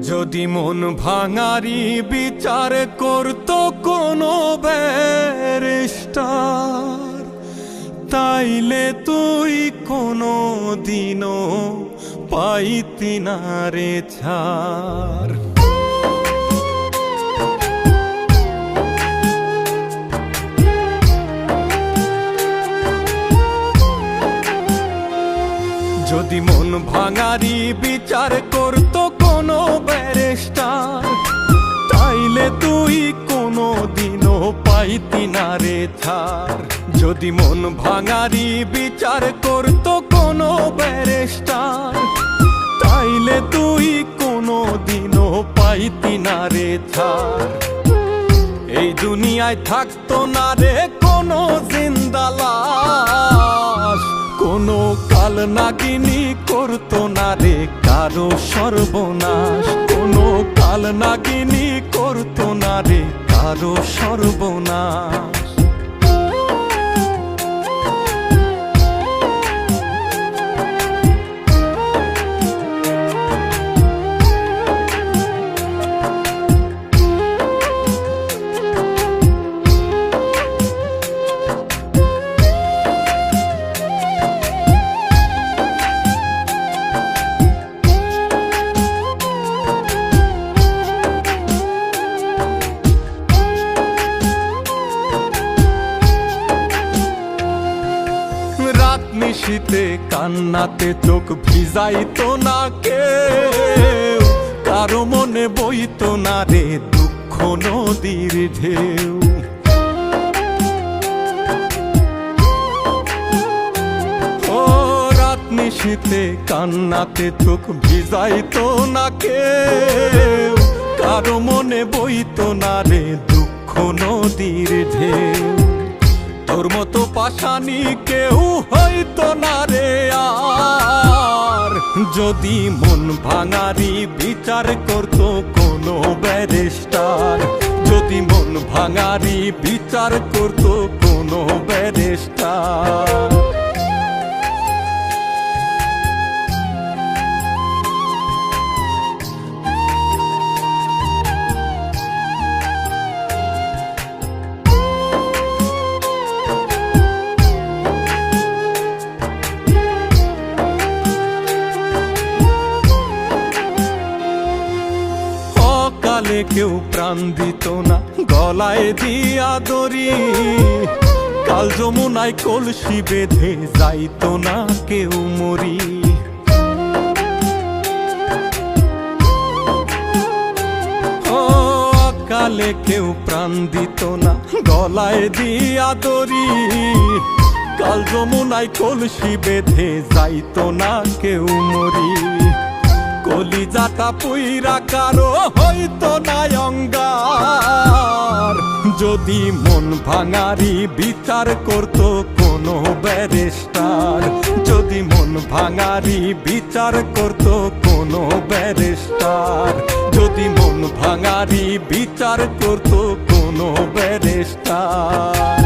যদি মন ভাঙারি বিচার করত কোনো ব্যারিস্টার, তাইলে তুই কোনো দিনও পাইতি না রে ছাড়। যদি মন ভাঙারি বিচার করত কোনো ব্যারিস্টার, তাইলে তুই কোনো দিনও পাইতি না রে ছাড়। যদি মন ভাঙারি বিচার করত কোনো ব্যারিস্টার, তাইলে তুই কোনো দিনও পাইতি না রে ছাড়। এই দুনিয়ায় থাকতো না রে কোনো জিন্দা লাশ, কোনো কাল নাগিনী করতো না রে কারো সর্বনাশ, কোনো কাল নাগিনী করতো না রে কারো সর্বনাশ। রাত নিশীতে কান্নাতে চোখ ভিজাইতো না কেউ, কারো মনে বইতো না রে দুঃখ নদীর ঢেউ। ও রাত নিশীতে কান্নাতে চোখ ভিজাইতো না কেউ, কারো মনে বইতো না রে দুঃখ নদীর ঢেউ। তোর মতো পাশানি কেউ হইতো না রে আর, যদি মন ভাঙারি বিচার করতো কোনো ব্যারিস্টার। যদি মন ভাঙারি বিচার করতো কোনো ব্যারিস্টার। কালে কেউ প্রাণ দিত না গলায় দিয়া দড়ি, কাল যমুনায় কলসি বেঁধে যাইতো না কেউ মরি। ও কালে কেউ প্রাণ দিত না গলায় দিয়া দড়ি, কাল যমুনায় কলসি বেঁধে যাইতো না কেউ মরি। কলিজাটা পুইরা কারো হইতো না অঙ্গার, যদি মন ভাঙারি বিচার করতো কোনো ব্যারিস্টার। যদি মন ভাঙারি বিচার করতো কোনো ব্যারিস্টার। যদি মন ভাঙারি বিচার করতো কোনো ব্যারিস্টার।